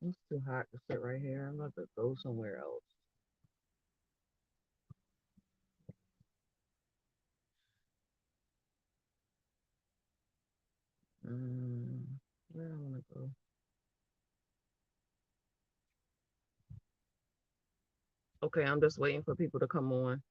It's too hot to sit right here. I'm about to go somewhere else. Mm, where I want to go? Okay, I'm just waiting for people to come on.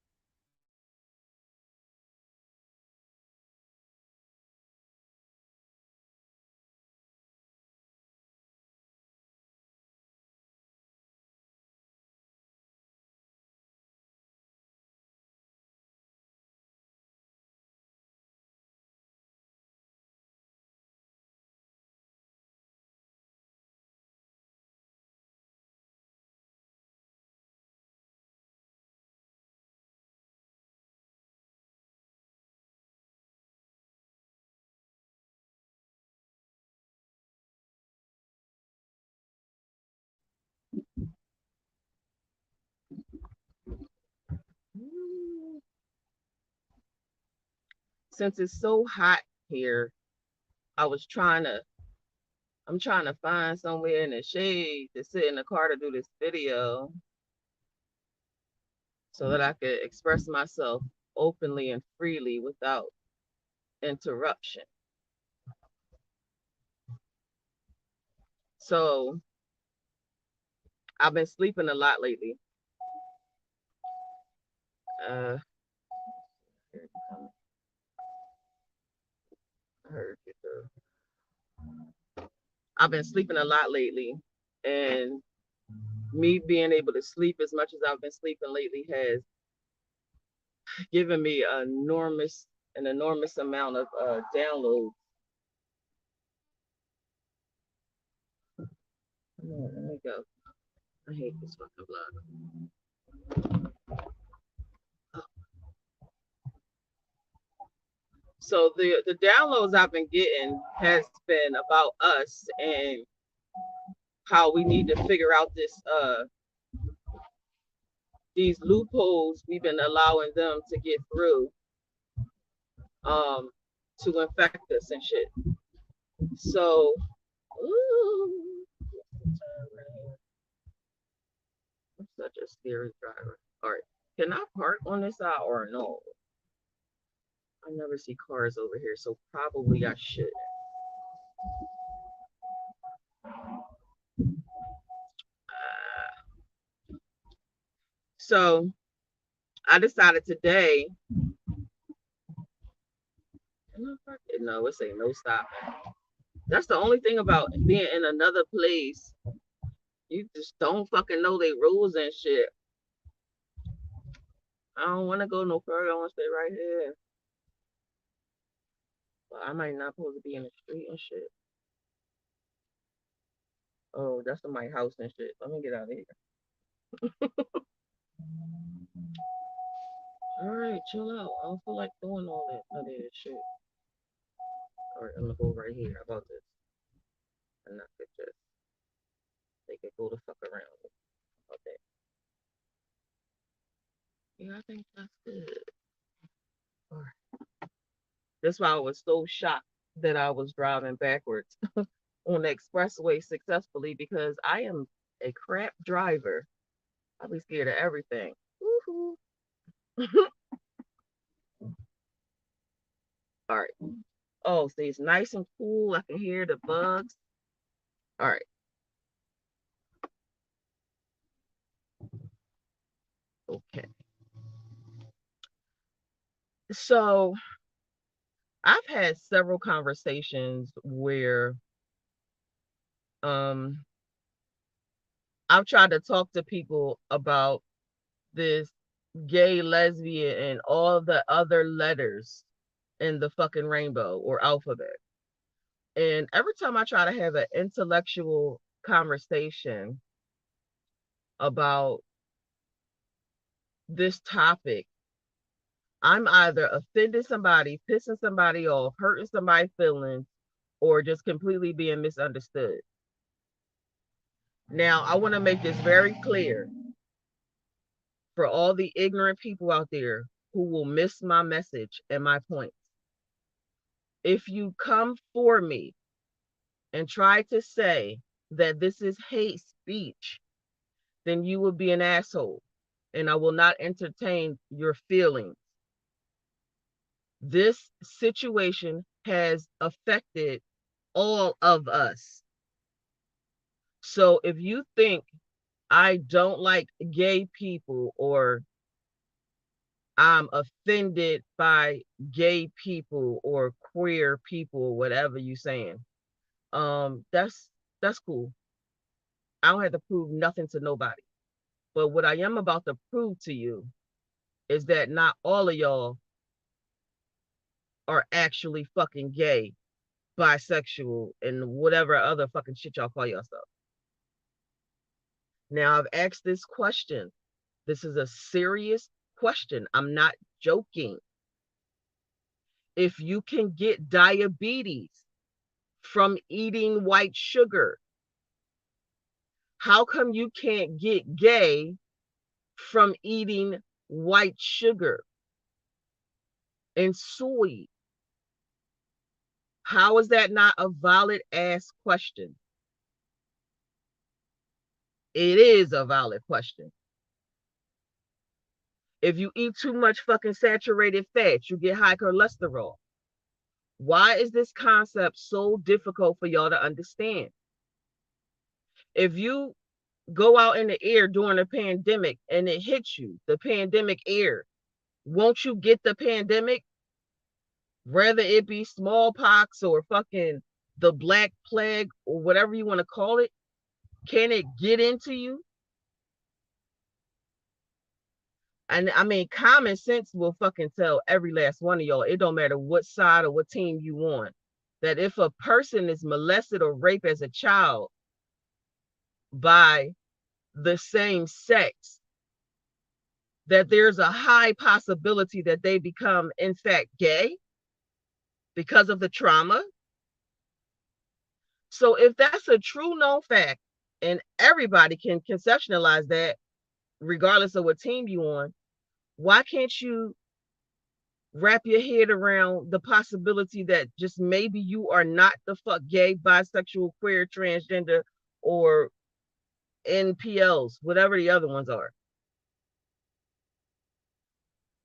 Mm, Since it's so hot here, I was trying to. I'm trying to find somewhere in the shade to sit in the car to do this video so that I could express myself openly and freely without interruption. So I've been sleeping a lot lately. Uh, I've been sleeping a lot lately, and me being able to sleep as much as I've been sleeping lately has given me an enormous amount of downloads. Come on, let me go. I hate this fucking vlog. So the downloads I've been getting has been about us and how we need to figure out these loopholes we've been allowing them to get through um to infect us and shit. So ooh, I'm such a scary driver. All right, can I park on this side or no? I never see cars over here, so probably I should. So I decided today. No, it's ain't no stop. That's the only thing about being in another place. You just don't fucking know their rules and shit. I don't want to go no further. I want to stay right here. But I might not supposed to be in the street and shit. Oh, that's in my house and shit. Let me get out of here. All right, chill out. I don't feel like doing all that other shit. All right, I'm gonna go right here. How about this? And I could just they could go the fuck around. Okay. Yeah, I think that's good. All right. That's why I was so shocked that I was driving backwards on the expressway successfully because I am a crap driver. I'll be scared of everything. Woo-hoo. All right. Oh, see, it's nice and cool. I can hear the bugs. All right. Okay. So I've had several conversations where um I've tried to talk to people about this gay, lesbian, and all the other letters in the fucking rainbow or alphabet. And every time I try to have an intellectual conversation about this topic, I'm either offending somebody, pissing somebody off, hurting somebody's feelings, or just completely being misunderstood. Now, I want to make this very clear for all the ignorant people out there who will miss my message and my points. If you come for me and try to say that this is hate speech, then you will be an asshole. And I will not entertain your feelings. This situation has affected all of us. So if you think I don't like gay people or I'm offended by gay people or queer people or whatever you saying, that's cool. I don't have to prove nothing to nobody. But what I am about to prove to you is that not all of y'all are actually fucking gay, bisexual, and whatever other fucking shit y'all call yourself. Now, I've asked this question. This is a serious question. I'm not joking. If you can get diabetes from eating white sugar, how come you can't get gay from eating white sugar and soy? How is that not a valid ass question? It is a valid question. If you eat too much fucking saturated fat, you get high cholesterol. Why is this concept so difficult for y'all to understand? If you go out in the air during a pandemic and it hits you, the pandemic air, won't you get the pandemic? Whether it be smallpox or fucking the black plague or whatever you want to call it, can it get into you? And I mean, common sense will fucking tell every last one of y'all, it don't matter what side or what team you on, that if a person is molested or raped as a child by the same sex, that there's a high possibility that they become, in fact, gay because of the trauma. So if that's a true known fact, and everybody can conceptualize that, regardless of what team you on, why can't you wrap your head around the possibility that just maybe you are not the fuck gay, bisexual, queer, transgender, or NPLs, whatever the other ones are.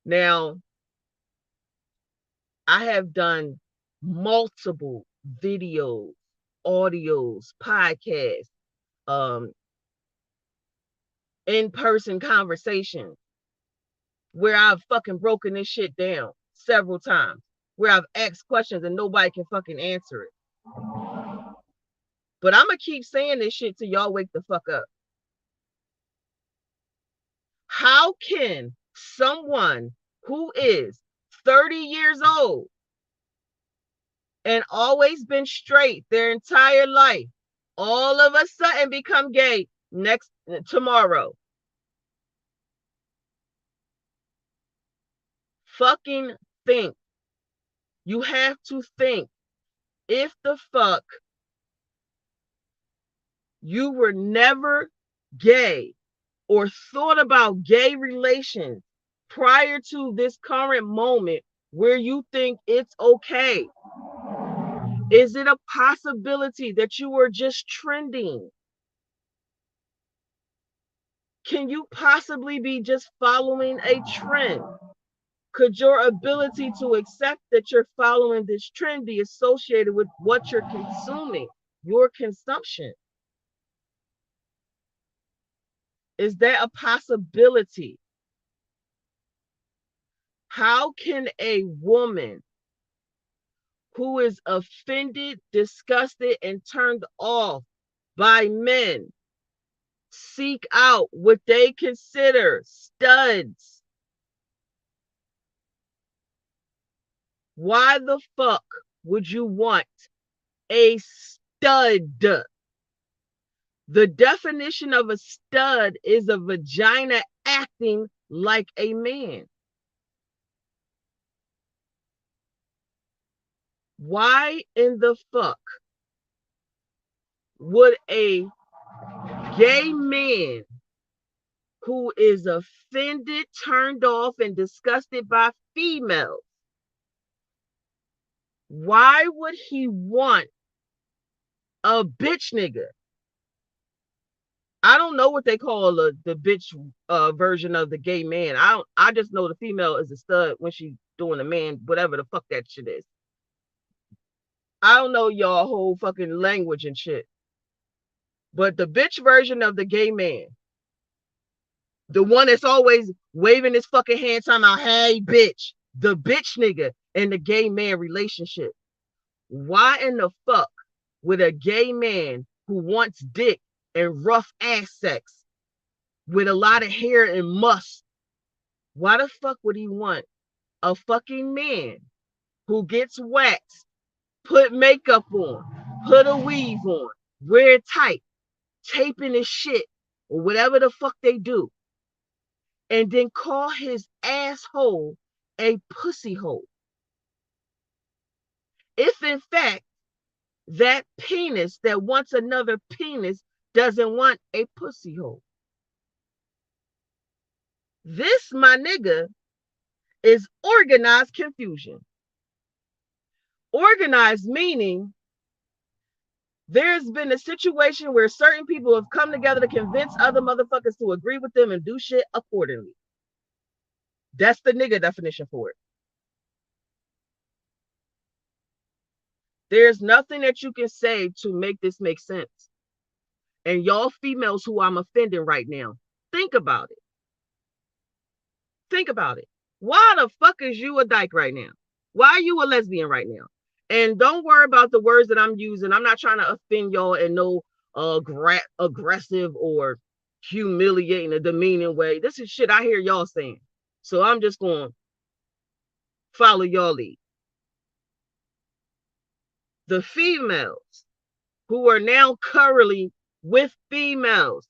Now, I have done multiple videos, audios, podcasts, um, in-person conversations where I've fucking broken this shit down several times, where I've asked questions and nobody can fucking answer it. But I'm gonna keep saying this shit till y'all wake the fuck up. How can someone who is 30 years old and always been straight their entire life all of a sudden become gay tomorrow? Fucking think. You have to think. If the fuck you were never gay or thought about gay relations prior to this current moment where you think it's okay, is it a possibility that you were just trending? Can you possibly be just following a trend? Could your ability to accept that you're following this trend be associated with what you're consuming, your consumption? Is that a possibility? How can a woman who is offended, disgusted, and turned off by men seek out what they consider studs? Why the fuck would you want a stud? The definition of a stud is a vagina acting like a man. Why in the fuck would a gay man who is offended, turned off, and disgusted by females, why would he want a bitch nigga I don't know what they call the bitch version of the gay man. I just know the female is a stud when she doing a man, whatever the fuck that shit is. I don't know y'all whole fucking language and shit. But the bitch version of the gay man, the one that's always waving his fucking hand talking about, hey bitch, the bitch nigga in the gay man relationship. Why in the fuck would a gay man who wants dick and rough ass sex with a lot of hair and musk, why the fuck would he want a fucking man who gets waxed, put makeup on, put a weave on, wear it tight, taping his shit, or whatever the fuck they do, and then call his asshole a pussy hole? If in fact that penis that wants another penis doesn't want a pussy hole. This, my nigga, is organized confusion. Organized meaning there's been a situation where certain people have come together to convince other motherfuckers to agree with them and do shit accordingly. That's the nigga definition for it. There's nothing that you can say to make this make sense. And y'all females who I'm offending right now, think about it. Think about it. Why the fuck is you a dyke right now? Why are you a lesbian right now? And don't worry about the words that I'm using. I'm not trying to offend y'all in no aggressive or humiliating or demeaning way. This is shit I hear y'all saying. So I'm just going to follow y'all lead. The females who are now currently with females.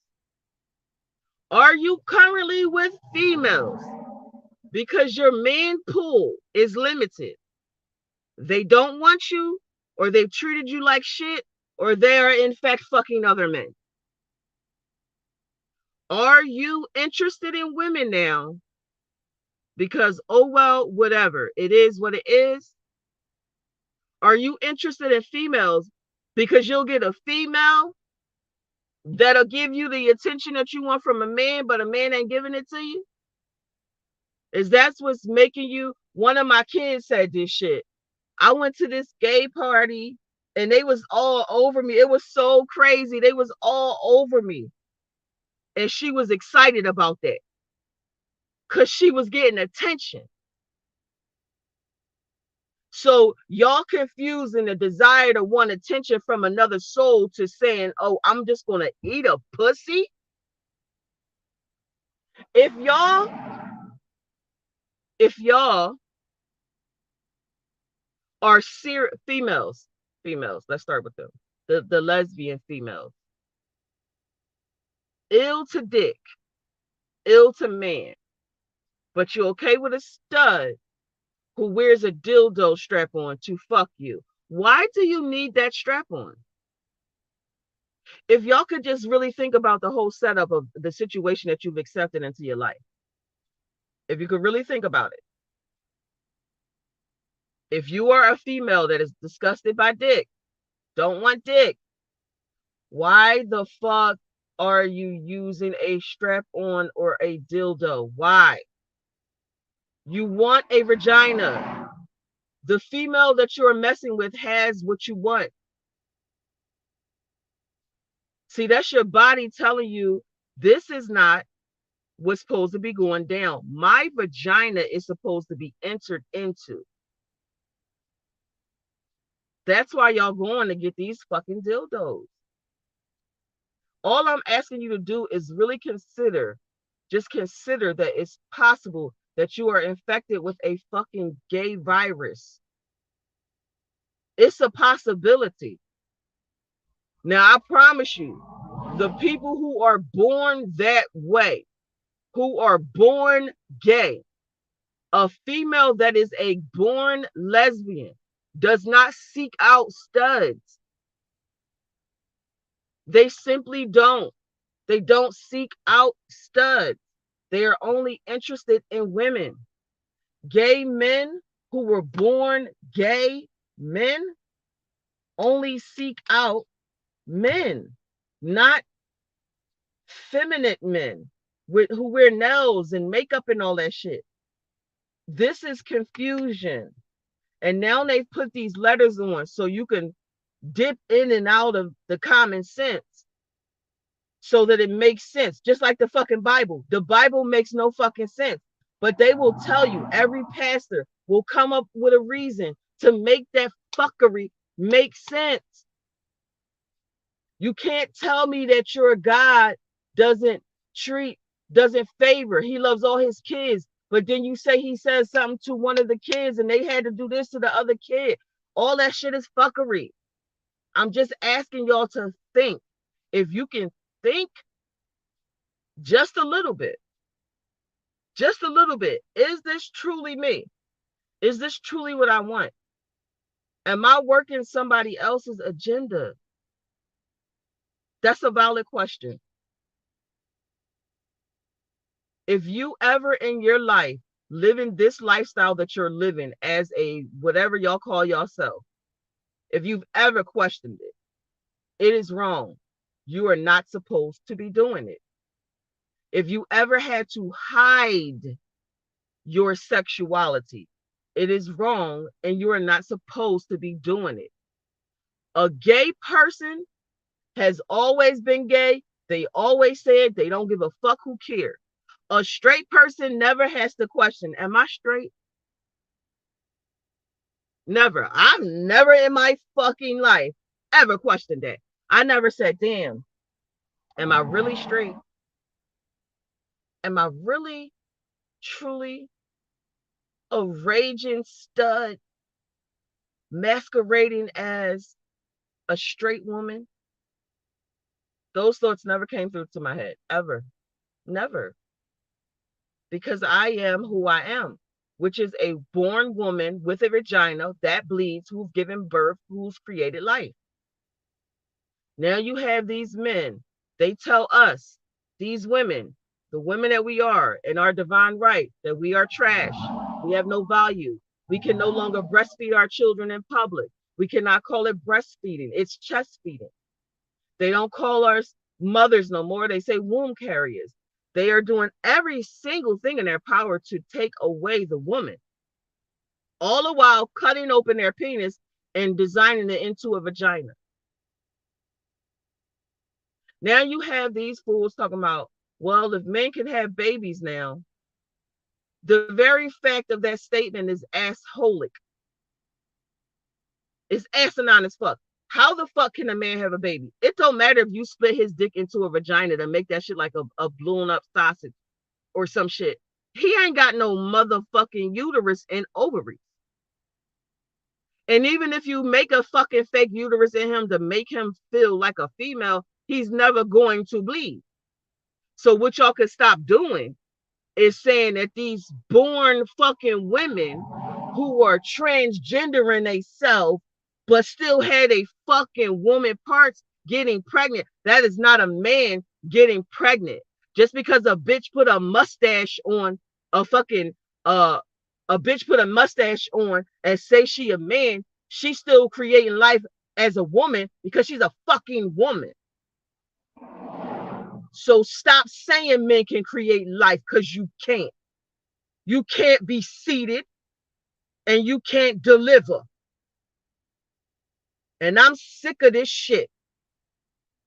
Are you currently with females? Because your man pool is limited. They don't want you, or they've treated you like shit, or they are in fact fucking other men. Are you interested in women now? Because, oh well, whatever. It is what it is. Are you interested in females because you'll get a female that'll give you the attention that you want from a man, but a man ain't giving it to you? Is that what's making you? One of my kids said this shit. I went to this gay party and they was all over me. It was so crazy. They was all over me. And she was excited about that because she was getting attention. So y'all confusing the desire to want attention from another soul to saying, oh, I'm just going to eat a pussy. If y'all are females, let's start with them. The lesbian females. Ill to dick, ill to man. But you're okay with a stud who wears a dildo strap on to fuck you. Why do you need that strap on? If y'all could just really think about the whole setup of the situation that you've accepted into your life, if you could really think about it, if you are a female that is disgusted by dick, don't want dick, why the fuck are you using a strap on or a dildo? Why? You want a vagina. The female that you're messing with has what you want. See, that's your body telling you this is not what's supposed to be going down. My vagina is supposed to be entered into. That's why y'all going to get these fucking dildos. All I'm asking you to do is really just consider that it's possible that you are infected with a fucking gay virus. It's a possibility. Now, I promise you, the people who are born that way, who are born gay, a female that is a born lesbian does not seek out studs. They simply don't. They don't seek out studs. They are only interested in women. Gay men who were born gay men only seek out men, not feminine men who wear nails and makeup and all that shit. This is confusion. And now they've put these letters on so you can dip in and out of the common sense so that it makes sense. Just like the fucking Bible. The Bible makes no fucking sense. But they will tell you, every pastor will come up with a reason to make that fuckery make sense. You can't tell me that your God doesn't favor. He loves all his kids. But then you say he says something to one of the kids and they had to do this to the other kid. All that shit is fuckery. I'm just asking y'all to think. If you can think just a little bit, is this truly me? Is this truly what I want? Am I working somebody else's agenda? That's a valid question. If you ever in your life living this lifestyle that you're living as a whatever y'all call yourself, if you've ever questioned it, it is wrong. You are not supposed to be doing it. If you ever had to hide your sexuality, it is wrong and you are not supposed to be doing it. A gay person has always been gay. They always said they don't give a fuck who cares. A straight person never has to question, am I straight? Never. I've never in my fucking life ever questioned that. I never said, damn, am I really straight? Am I really, truly a raging stud masquerading as a straight woman? Those thoughts never came through to my head, ever. Never. Because I am who I am, which is a born woman with a vagina that bleeds, who's given birth, who's created life. Now you have these men. They tell us, these women, the women that we are in our divine right, that we are trash. We have no value. We can no longer breastfeed our children in public. We cannot call it breastfeeding. It's chest feeding. They don't call us mothers no more. They say womb carriers. They are doing every single thing in their power to take away the woman, all the while cutting open their penis and designing it into a vagina. Now you have these fools talking about, well, if men can have babies now, the very fact of that statement is assholic. It's asinine as fuck. How the fuck can a man have a baby? It don't matter if you split his dick into a vagina to make that shit like a blown up sausage or some shit. He ain't got no motherfucking uterus and ovaries. And even if you make a fucking fake uterus in him to make him feel like a female, he's never going to bleed. So what y'all could stop doing is saying that these born fucking women who are transgendering themselves but still had a fucking woman parts getting pregnant. That is not a man getting pregnant. Just because a bitch put a mustache on a fucking a bitch put a mustache on and say she a man, she's still creating life as a woman because she's a fucking woman. So stop saying men can create life because you can't. You can't be seated and you can't deliver. And I'm sick of this shit.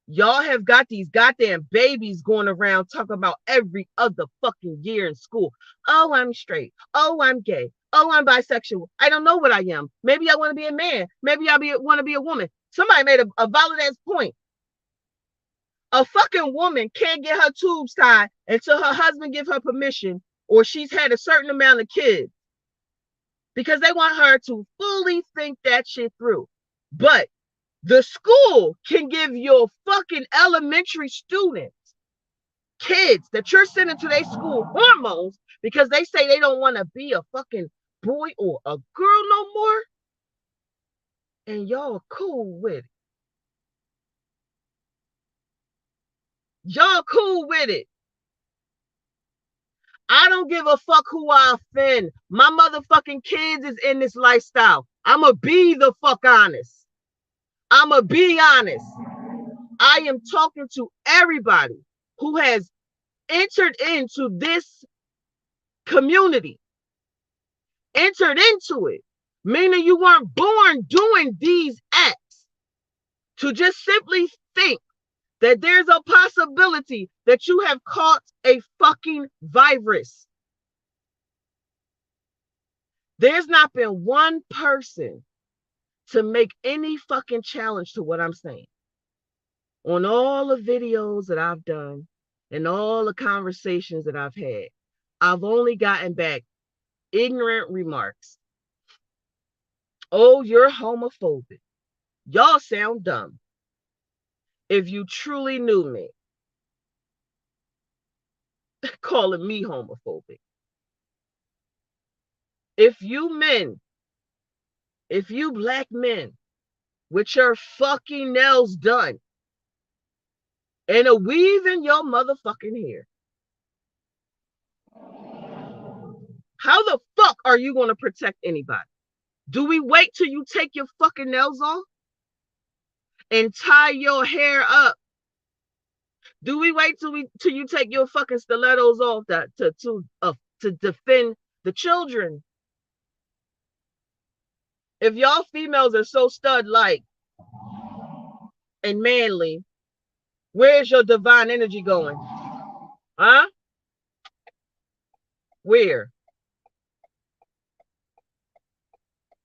Y'all have got these goddamn babies going around talking about every other fucking year in school. Oh, I'm straight. Oh, I'm gay. Oh, I'm bisexual. I don't know what I am. Maybe I want to be a man. Maybe I want to be a woman. Somebody made a valid ass point. A fucking woman can't get her tubes tied until her husband give her permission or she's had a certain amount of kids because they want her to fully think that shit through. But the school can give your fucking elementary students, kids that you're sending to their school, hormones because they say they don't want to be a fucking boy or a girl no more. And y'all cool with it. Y'all cool with it. I don't give a fuck who I offend. My motherfucking kids is in this lifestyle. I'ma be the fuck honest. I'ma be honest. I am talking to everybody who has entered into this community, entered into it, meaning you weren't born doing these acts, to just simply think that there's a possibility that you have caught a fucking virus. There's not been one person to make any fucking challenge to what I'm saying. On all the videos that I've done and all the conversations that I've had, I've only gotten back ignorant remarks. Oh, you're homophobic. Y'all sound dumb. If you truly knew me, calling me homophobic. If you men, if you black men with your fucking nails done and a weave in your motherfucking hair, how the fuck are you going to protect anybody? Do we wait till you take your fucking nails off and tie your hair up? Do we wait till you take your fucking stilettos off to defend the children? If y'all females are so stud-like and manly, where's your divine energy going? Huh? Where?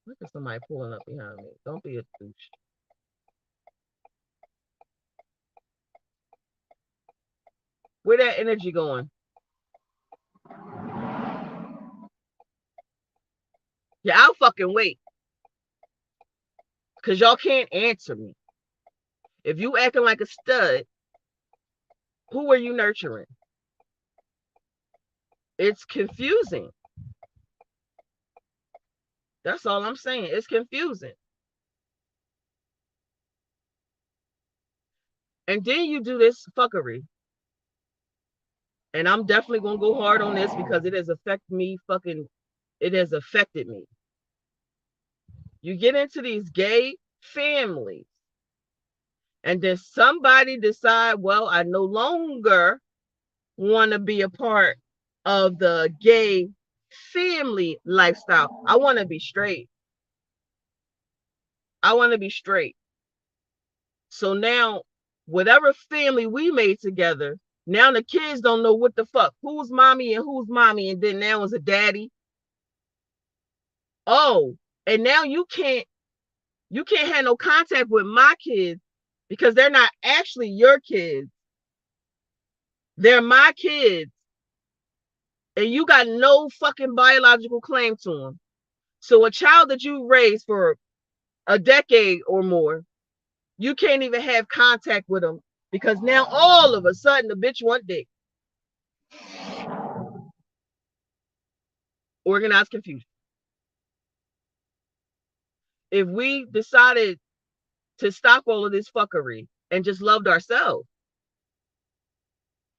Look at somebody pulling up behind me. Don't be a douche. Where that energy going? Yeah, I'll fucking wait. Because y'all can't answer me. If you acting like a stud, who are you nurturing? It's confusing. That's all I'm saying. It's confusing. And then you do this fuckery. And I'm definitely going to go hard on this because it has affected me it has affected me. You get into these gay families and then somebody decide, well, I no longer want to be a part of the gay family lifestyle. I want to be straight. I want to be straight. So now, whatever family we made together, now the kids don't know what the fuck, who's mommy and who's mommy, and then now it's a daddy. Oh, and now you can't have no contact with my kids because they're not actually your kids. They're my kids. And you got no fucking biological claim to them. So a child that you raised for a decade or more, you can't even have contact with them because now all of a sudden the bitch want dick. Organized confusion. If we decided to stop all of this fuckery and just loved ourselves,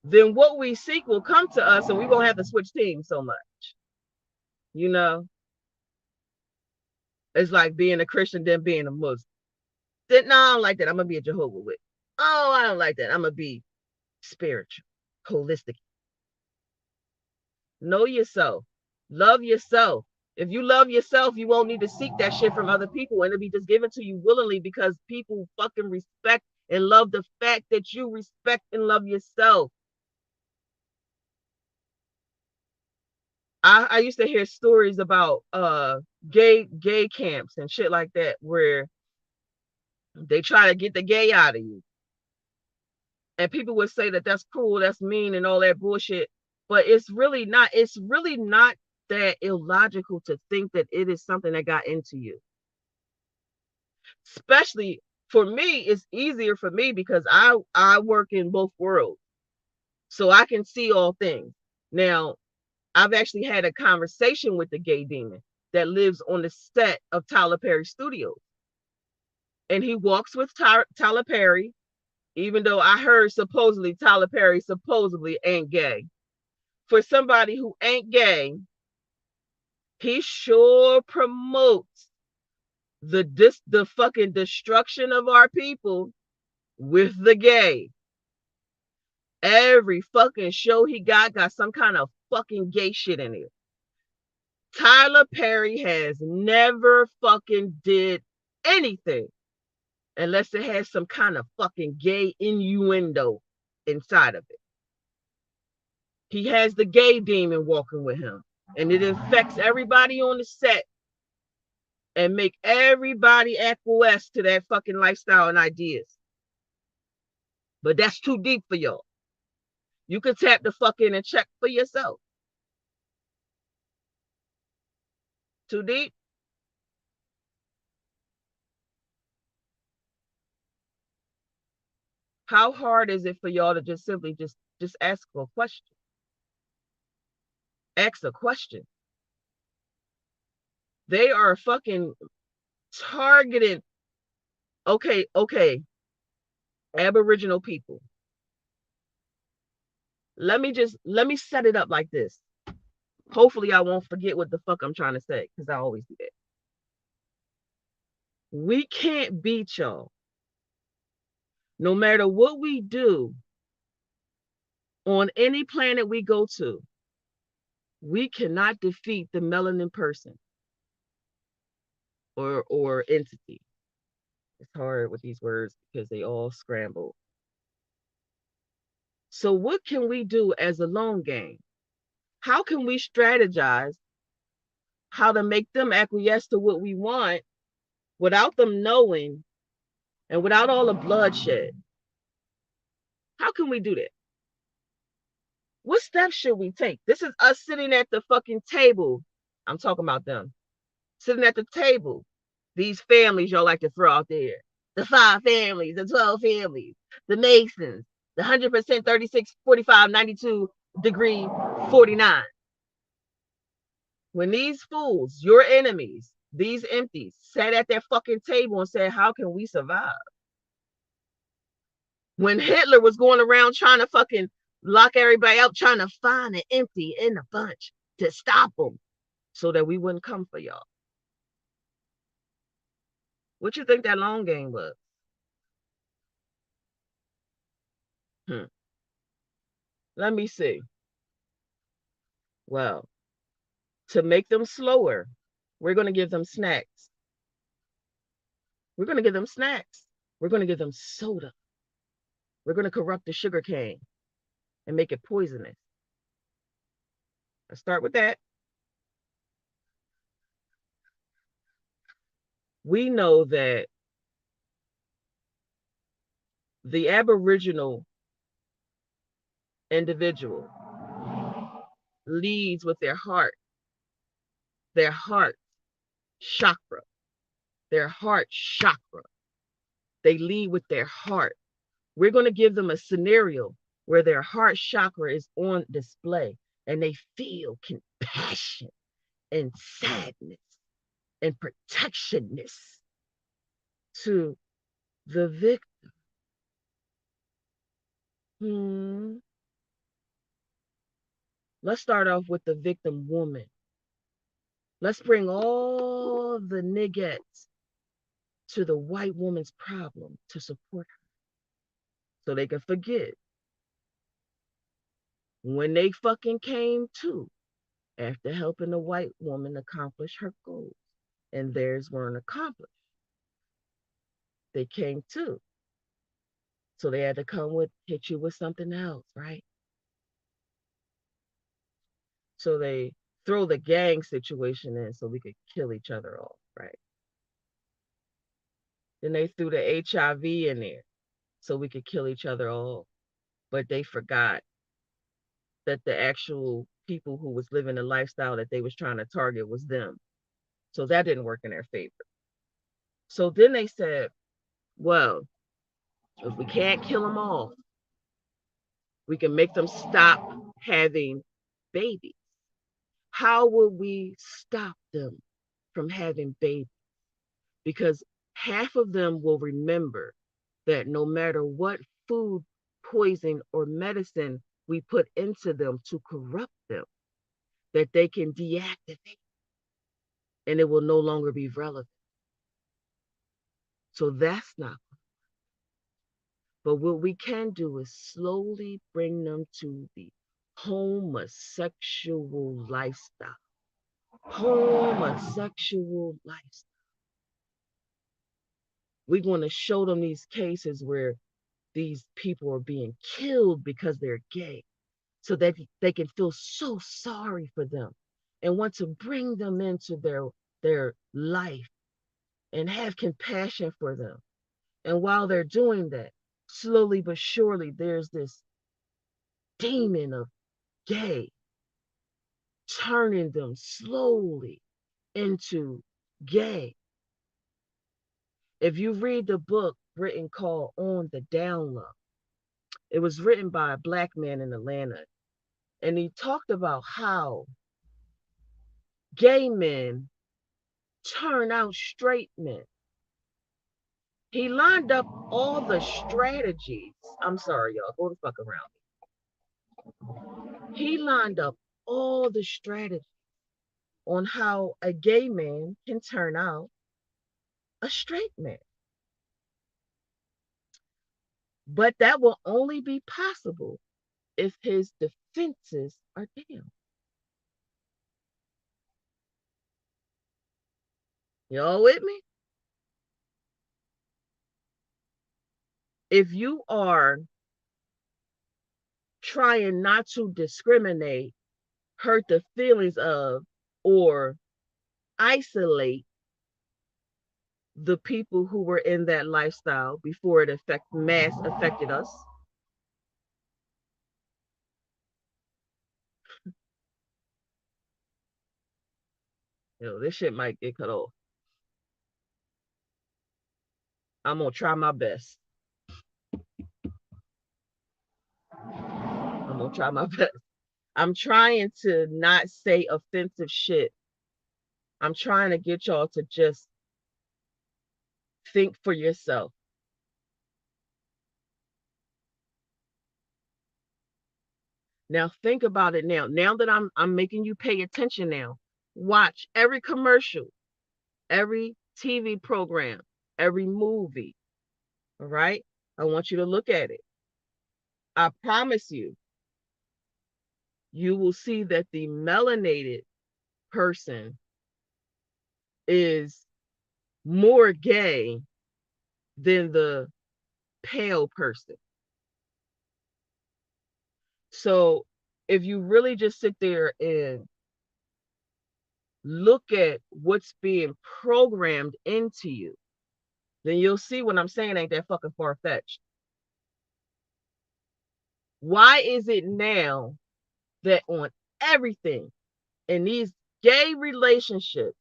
then what we seek will come to us and we won't have to switch teams so much. You know, it's like being a Christian then being a Muslim. No, I don't like that. I'm going to be a Jehovah's Witness. Oh, I don't like that. I'm going to be spiritual, holistic. Know yourself. Love yourself. If you love yourself, you won't need to seek that shit from other people, and it'll be just given to you willingly because people fucking respect and love the fact that you respect and love yourself. I used to hear stories about gay camps and shit like that where they try to get the gay out of you. And people would say that that's cruel, that's mean, and all that bullshit. But it's really not. It's really not that illogical to think that it is something that got into you. Especially for me, it's easier for me because I work in both worlds. So I can see all things. Now, I've actually had a conversation with the gay demon that lives on the set of Tyler Perry Studios. And he walks with Tyler Perry, even though I heard supposedly Tyler Perry supposedly ain't gay. For somebody who ain't gay, he sure promotes the fucking destruction of our people with the gay. Every fucking show he got some kind of fucking gay shit in it. Tyler Perry has never fucking did anything unless it has some kind of fucking gay innuendo inside of it. He has the gay demon walking with him, and it infects everybody on the set and make everybody acquiesce to that fucking lifestyle and ideas. But that's too deep for y'all. You can tap the fuck in and check for yourself. Too deep? How hard is it for y'all to just simply just ask a question? Ask a question. They are fucking targeted. Okay. Aboriginal people. Let me set it up like this. Hopefully I won't forget what the fuck I'm trying to say, because I always do that. We can't beat y'all. No matter what we do on any planet we go to, we cannot defeat the melanin person or entity. It's hard with these words because they all scramble. So what can we do as a lone game? How can we strategize how to make them acquiesce to what we want without them knowing and without all the bloodshed? How can we do that? What steps should we take? This is us sitting at the fucking table. I'm talking about them. Sitting at the table. These families y'all like to throw out there. The 5 families, the 12 families, the Masons, the 100%, 36, 45, 92 degree 49. When these fools, your enemies, these empties, sat at their fucking table and said, how can we survive? When Hitler was going around trying to fucking lock everybody up, trying to find an empty in the bunch to stop them so that we wouldn't come for y'all. What you think that long game was? Let me see. Well, to make them slower, we're going to give them snacks. We're going to give them snacks. We're going to give them soda. We're going to corrupt the sugar cane and make it poisonous. Let's start with that. We know that the Aboriginal individual leads with their heart chakra, their heart chakra. They lead with their heart. We're going to give them a scenario where their heart chakra is on display and they feel compassion and sadness and protectionness to the victim. Let's start off with the victim woman. Let's bring all the niggettes to the white woman's problem to support her so they can forget when they fucking came to after helping the white woman accomplish her goals and theirs weren't accomplished. They came to. So they had to hit you with something else, right? So they throw the gang situation in so we could kill each other off, right? Then they threw the HIV in there so we could kill each other off. But they forgot that the actual people who was living the lifestyle that they was trying to target was them. So that didn't work in their favor. So then they said, well, if we can't kill them all, we can make them stop having babies. How will we stop them from having babies? Because half of them will remember that no matter what food, poison, or medicine we put into them to corrupt them, that they can deactivate and it will no longer be relevant. So that's not. But what we can do is slowly bring them to the homosexual lifestyle. Homosexual lifestyle. We're going to show them these cases where these people are being killed because they're gay, so that they can feel so sorry for them and want to bring them into their life and have compassion for them. And while they're doing that, slowly but surely, there's this demon of gay turning them slowly into gay. If you read the book written called On the Down Low, it was written by a black man in Atlanta. And he talked about how gay men turn out straight men. He lined up all the strategies. I'm sorry, y'all. Go the fuck around. He lined up all the strategies on how a gay man can turn out a straight man. But that will only be possible if his defenses are down. Y'all with me? If you are trying not to discriminate, hurt the feelings of, or isolate the people who were in that lifestyle before it affected us, this shit might get cut off. I'm gonna try my best. I'm gonna try my best. I'm trying to not say offensive shit. I'm trying to get y'all to just think for yourself. Now think about it now. Now that I'm making you pay attention now. Watch every commercial, every TV program, every movie. All right? I want you to look at it. I promise you, you will see that the melanated person is more gay than the pale person. So if you really just sit there and look at what's being programmed into you, then you'll see what I'm saying ain't that fucking far-fetched. Why is it now that on everything in these gay relationships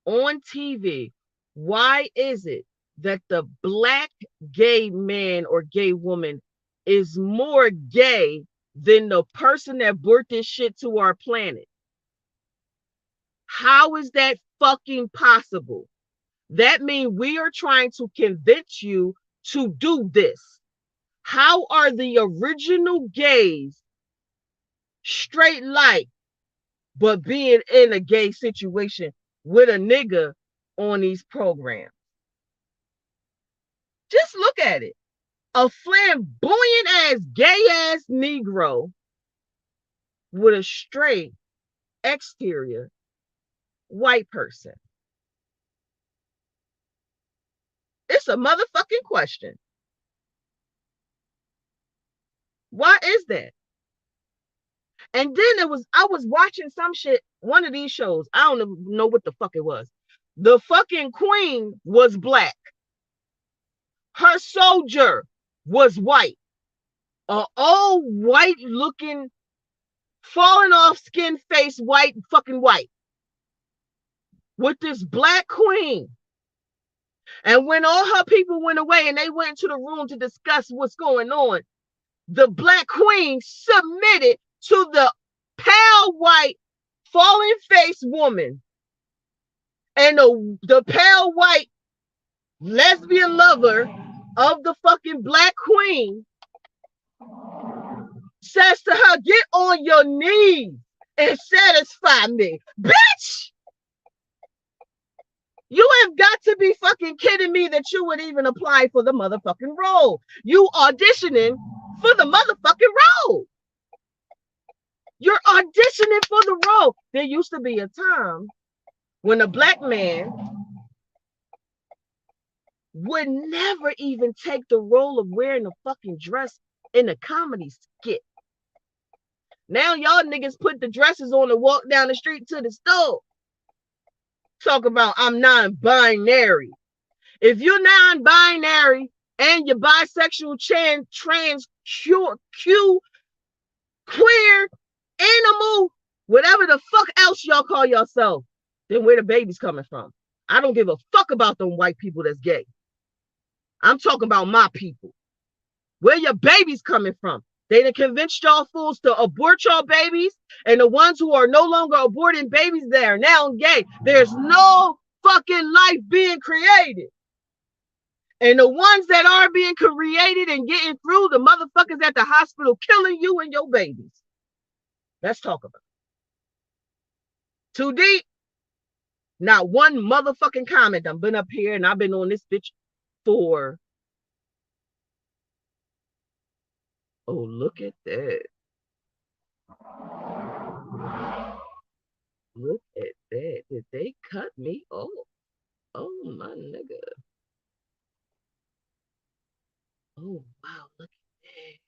on TV, why is it that the black gay man or gay woman is more gay than the person that brought this shit to our planet? How is that fucking possible? That means we are trying to convince you to do this. How are the original gays straight like, but being in a gay situation with a nigga on these programs? Just look at it. A flamboyant ass, gay ass Negro with a straight exterior white person. It's a motherfucking question. Why is that? And then I was watching some shit, one of these shows. I don't know what the fuck it was. The fucking queen was black. Her soldier was white. A old white looking, falling off skin face, fucking white. With this black queen. And when all her people went away and they went into the room to discuss what's going on, the black queen submitted to the pale white fallen face woman. And the pale white lesbian lover of the fucking black queen says to her, get on your knees and satisfy me. Bitch! You have got to be fucking kidding me that you would even apply for the motherfucking role. You auditioning for the motherfucking role. You're auditioning for the role. There used to be a time when a black man would never even take the role of wearing a fucking dress in a comedy skit. Now y'all niggas put the dresses on and walk down the street to the store. Talk about I'm non-binary. If you're non-binary and you're bisexual, trans, Q, queer, animal, whatever the fuck else y'all call yourself, then where the baby's coming from? I don't give a fuck about them white people that's gay. I'm talking about my people. Where your babies coming from? They done convinced y'all fools to abort y'all babies, and the ones who are no longer aborting babies, they are now gay. There's no fucking life being created. And the ones that are being created and getting through, the motherfuckers at the hospital killing you and your babies. Let's talk about it. Too deep? Not one motherfucking comment. I've been up here and I've been on this bitch for... Oh, look at that. Look at that. Did they cut me off? Oh, my nigga. Oh, wow. Look at that.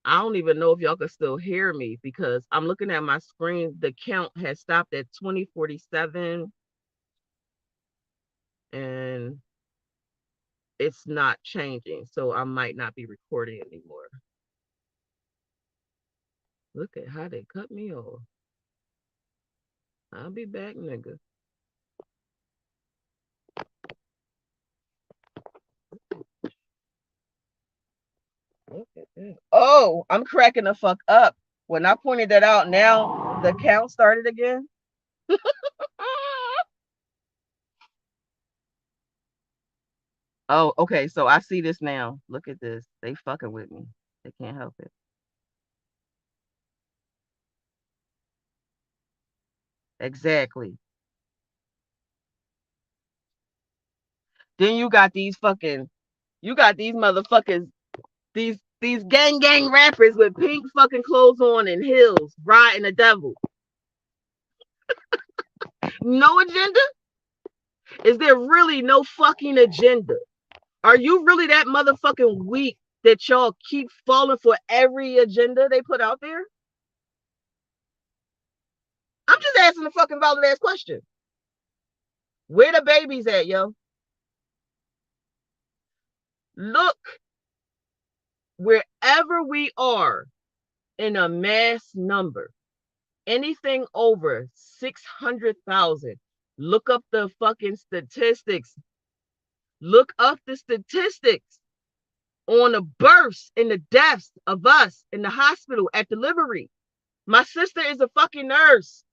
I don't even know if y'all can still hear me because I'm looking at my screen. The count has stopped at 2047 and it's not changing. So I might not be recording anymore. Look at how they cut me off. I'll be back, nigga. Look at that. Oh, I'm cracking the fuck up. When I pointed that out, now the count started again. Oh, okay. So I see this now. Look at this. They fucking with me. They can't help it. Exactly. Then you got these motherfuckers, these gang rappers with pink fucking clothes on and heels, riding the devil. No agenda? Is there really no fucking agenda? Are you really that motherfucking weak that y'all keep falling for every agenda they put out there? I'm just asking a fucking valid ass question. Where the babies at, yo? Look, wherever we are in a mass number, anything over 600,000, look up the fucking statistics. Look up the statistics on the births and the deaths of us in the hospital at delivery. My sister is a fucking nurse.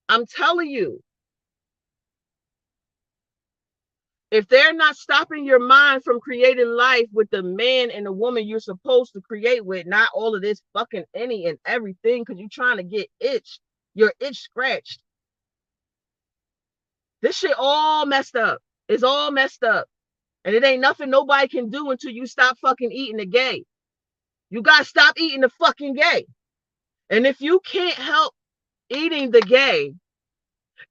I'm telling you, if they're not stopping your mind from creating life with the man and the woman you're supposed to create with, not all of this fucking any and everything because you're trying to get your itch scratched. This shit all messed up. It's all messed up. And it ain't nothing nobody can do until you stop fucking eating the gay. You gotta stop eating the fucking gay. And if you can't help eating the gay,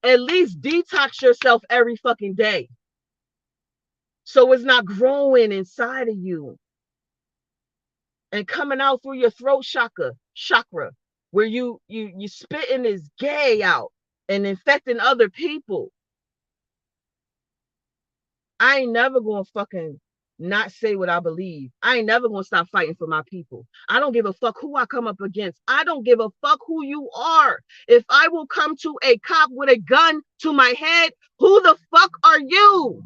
at least detox yourself every fucking day. So it's not growing inside of you and coming out through your throat chakra, where you spitting this gay out and infecting other people. I ain't never gonna fucking not say what I believe. I ain't never gonna stop fighting for my people. I don't give a fuck who I come up against. I don't give a fuck who you are. If I will come to a cop with a gun to my head, who the fuck are you?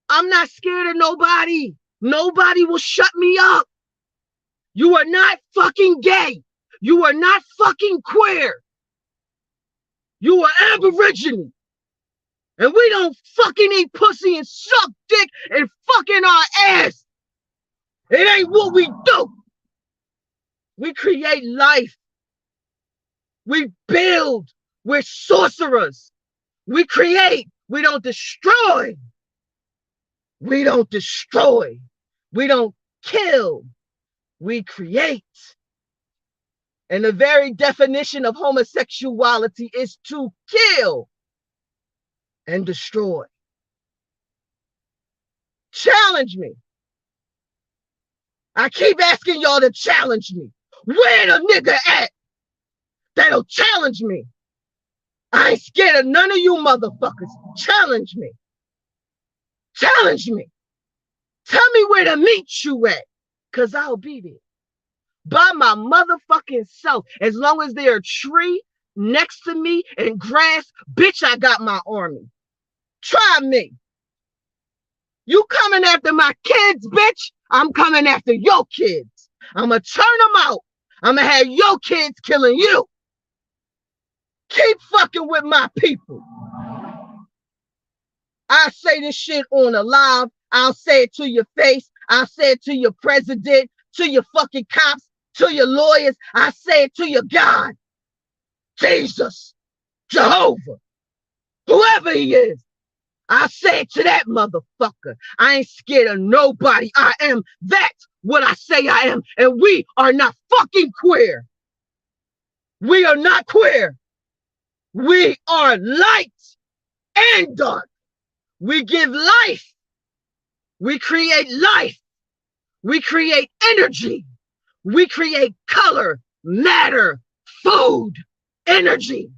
I'm not scared of nobody. Nobody will shut me up. You are not fucking gay. You are not fucking queer. You are Aboriginal. And we don't fucking eat pussy and suck dick and fucking our ass. It ain't what we do. We create life. We build. We're sorcerers. We create. We don't destroy. We don't destroy. We don't kill. We create. And the very definition of homosexuality is to kill and destroy. Challenge me. I keep asking y'all to challenge me. Where the nigga at that'll challenge me? I ain't scared of none of you motherfuckers. Challenge me. Challenge me. Tell me where to meet you at, because I'll be there. By my motherfucking self. As long as there's a tree next to me and grass, bitch, I got my army. Try me. You coming after my kids, bitch? I'm coming after your kids. I'm going to turn them out. I'm going to have your kids killing you. Keep fucking with my people. I say this shit on a live. I'll say it to your face. I'll say it to your president, to your fucking cops, to your lawyers. I say it to your God, Jesus, Jehovah, whoever he is. I say it to that motherfucker. I ain't scared of nobody. I am that what I say I am. And we are not fucking queer. We are not queer. We are light and dark. We give life. We create life. We create energy. We create color, matter, food, energy.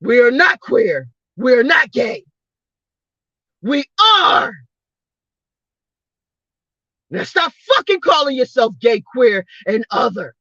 We are not queer. We are not gay. We are. Now stop fucking calling yourself gay, queer, and other.